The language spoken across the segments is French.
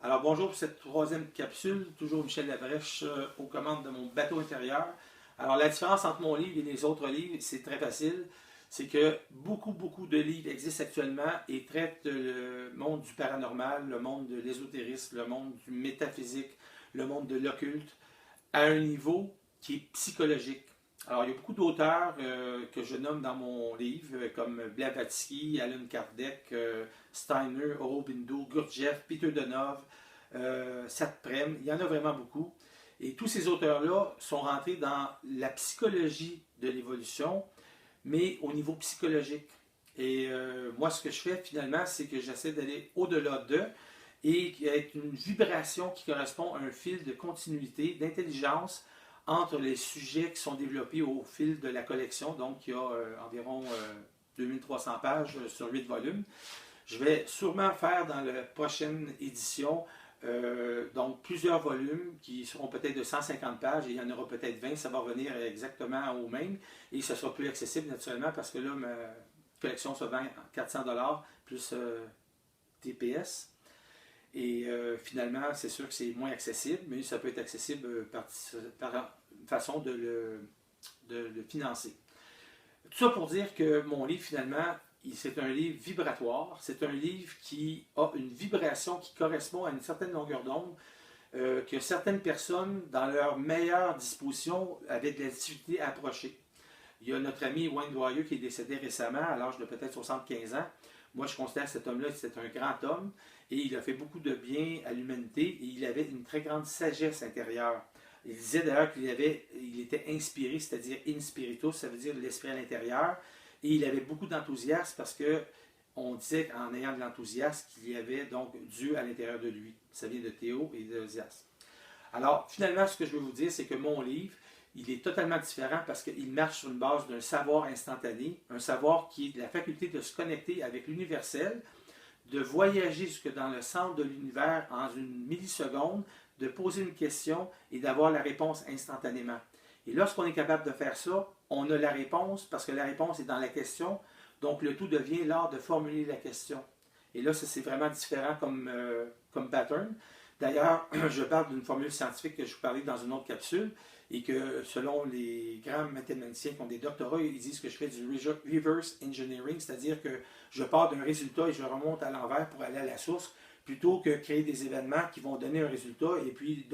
Alors bonjour pour cette troisième capsule, toujours Michel Labrèche aux commandes de mon bateau intérieur. Alors la différence entre mon livre et les autres livres, c'est très facile, c'est que beaucoup de livres existent actuellement et traitent le monde du paranormal, le monde de l'ésotérisme, le monde du métaphysique, le monde de l'occulte, à un niveau qui est psychologique. Alors, il y a beaucoup d'auteurs que je nomme dans mon livre, comme Blavatsky, Allan Kardec, Steiner, Aurobindo, Gurdjieff, Peter Donov, Satprem. Il y en a vraiment beaucoup. Et tous ces auteurs-là sont rentrés dans la psychologie de l'évolution, mais au niveau psychologique. Et moi, ce que je fais finalement, c'est que j'essaie d'aller au-delà d'eux et avec une vibration qui correspond à un fil de continuité, d'intelligence entre les sujets qui sont développés au fil de la collection. Donc, il y a environ 2300 pages sur 8 volumes. Je vais sûrement faire dans la prochaine édition donc plusieurs volumes qui seront peut-être de 150 pages et il y en aura peut-être 20. Ça va revenir exactement au même et ce sera plus accessible naturellement parce que là, ma collection se vend à 400$ plus TPS. Et finalement, c'est sûr que c'est moins accessible, mais ça peut être accessible par une façon de le financer. Tout ça pour dire que mon livre, finalement, c'est un livre vibratoire. C'est un livre qui a une vibration qui correspond à une certaine longueur d'onde que certaines personnes, dans leur meilleure disposition, avaient de la difficulté à approcher. Il y a notre ami Wayne Dwyer qui est décédé récemment à l'âge de peut-être 75 ans. Moi, je considère cet homme-là, c'est un grand homme et il a fait beaucoup de bien à l'humanité et il avait une très grande sagesse intérieure. Il disait d'ailleurs il était inspiré, c'est-à-dire in spiritus, ça veut dire l'esprit à l'intérieur, et il avait beaucoup d'enthousiasme parce que on disait qu'en ayant de l'enthousiasme qu'il y avait donc Dieu à l'intérieur de lui. Ça vient de Théo et de Zias. Alors, finalement, ce que je veux vous dire, c'est que mon livre, il est totalement différent parce qu'il marche sur une base d'un savoir instantané, un savoir qui est la faculté de se connecter avec l'universel, de voyager jusque dans le centre de l'univers en une milliseconde, de poser une question et d'avoir la réponse instantanément. Et lorsqu'on est capable de faire ça, on a la réponse parce que la réponse est dans la question, donc le tout devient l'art de formuler la question. Et là, c'est vraiment différent comme pattern. D'ailleurs, je parle d'une formule scientifique que je vous parlais dans une autre capsule et que selon les grands mathématiciens qui ont des doctorats, ils disent que je fais du reverse engineering, c'est-à-dire que je pars d'un résultat et je remonte à l'envers pour aller à la source, plutôt que créer des événements qui vont donner un résultat et puis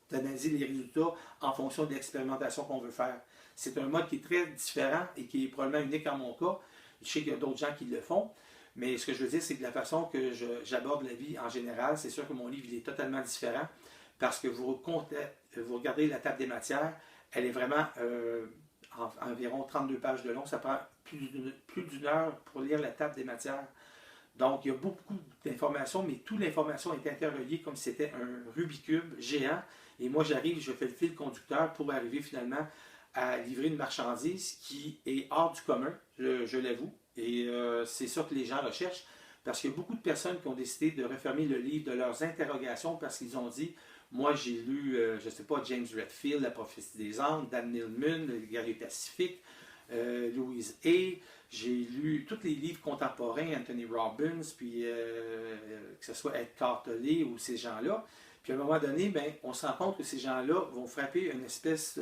d'analyser les résultats en fonction de l'expérimentation qu'on veut faire. C'est un mode qui est très différent et qui est probablement unique en mon cas. Je sais qu'il y a d'autres gens qui le font, mais ce que je veux dire, c'est que la façon que j'aborde la vie en général, c'est sûr que mon livre il est totalement différent parce que vous regardez la table des matières, elle est vraiment environ 32 pages de long. Ça prend plus d'une heure pour lire la table des matières. Donc, il y a beaucoup d'informations, mais toute l'information est interreliée comme si c'était un Rubik's Cube géant. Et moi, j'arrive, je fais le fil conducteur pour arriver finalement à livrer une marchandise qui est hors du commun, je l'avoue. Et c'est ça que les gens recherchent, parce qu'il y a beaucoup de personnes qui ont décidé de refermer le livre de leurs interrogations parce qu'ils ont dit, moi j'ai lu, je ne sais pas, James Redfield, La prophétie des anges, Dan Millman, Le guerrier pacifique, Louise Hay, j'ai lu tous les livres contemporains, Anthony Robbins, puis que ce soit Eckhart Tolle ou ces gens-là. Puis à un moment donné, ben, on se rend compte que ces gens-là vont frapper une espèce,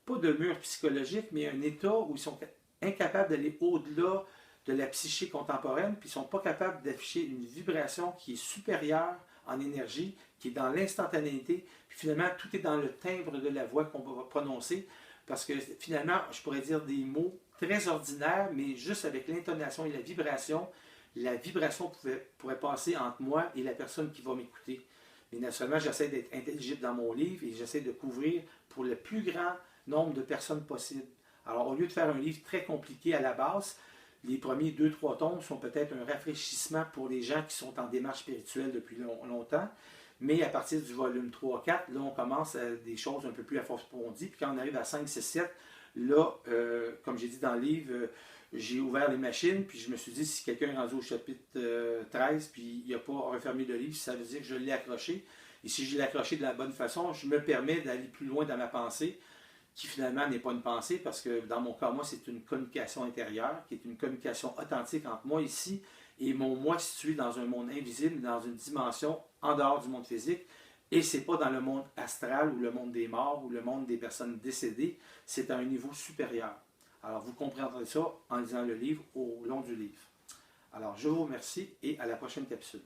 pas de mur psychologique, mais un état où ils sont incapables d'aller au-delà de la psyché contemporaine, puis ils ne sont pas capables d'afficher une vibration qui est supérieure en énergie, qui est dans l'instantanéité, puis finalement, tout est dans le timbre de la voix qu'on va prononcer, parce que finalement, je pourrais dire des mots très ordinaires, mais juste avec l'intonation et la vibration pourrait passer entre moi et la personne qui va m'écouter. Mais naturellement, j'essaie d'être intelligible dans mon livre et j'essaie de couvrir pour le plus grand nombre de personnes possible. Alors, au lieu de faire un livre très compliqué à la base, les premiers 2-3 tomes sont peut-être un rafraîchissement pour les gens qui sont en démarche spirituelle depuis longtemps. Mais à partir du volume 3-4, là, on commence à des choses un peu plus approfondies. Puis quand on arrive à 5-6-7, là, comme j'ai dit dans le livre, j'ai ouvert les machines, puis je me suis dit, si quelqu'un est rendu au chapitre 13, puis il n'a pas refermé le livre, ça veut dire que je l'ai accroché. Et si je l'ai accroché de la bonne façon, je me permets d'aller plus loin dans ma pensée, qui finalement n'est pas une pensée, parce que dans mon cas, moi, c'est une communication intérieure, qui est une communication authentique entre moi ici et mon moi situé dans un monde invisible, dans une dimension en dehors du monde physique. Et ce n'est pas dans le monde astral ou le monde des morts ou le monde des personnes décédées, c'est à un niveau supérieur. Alors, vous comprendrez ça en lisant le livre au long du livre. Alors, je vous remercie et à la prochaine capsule.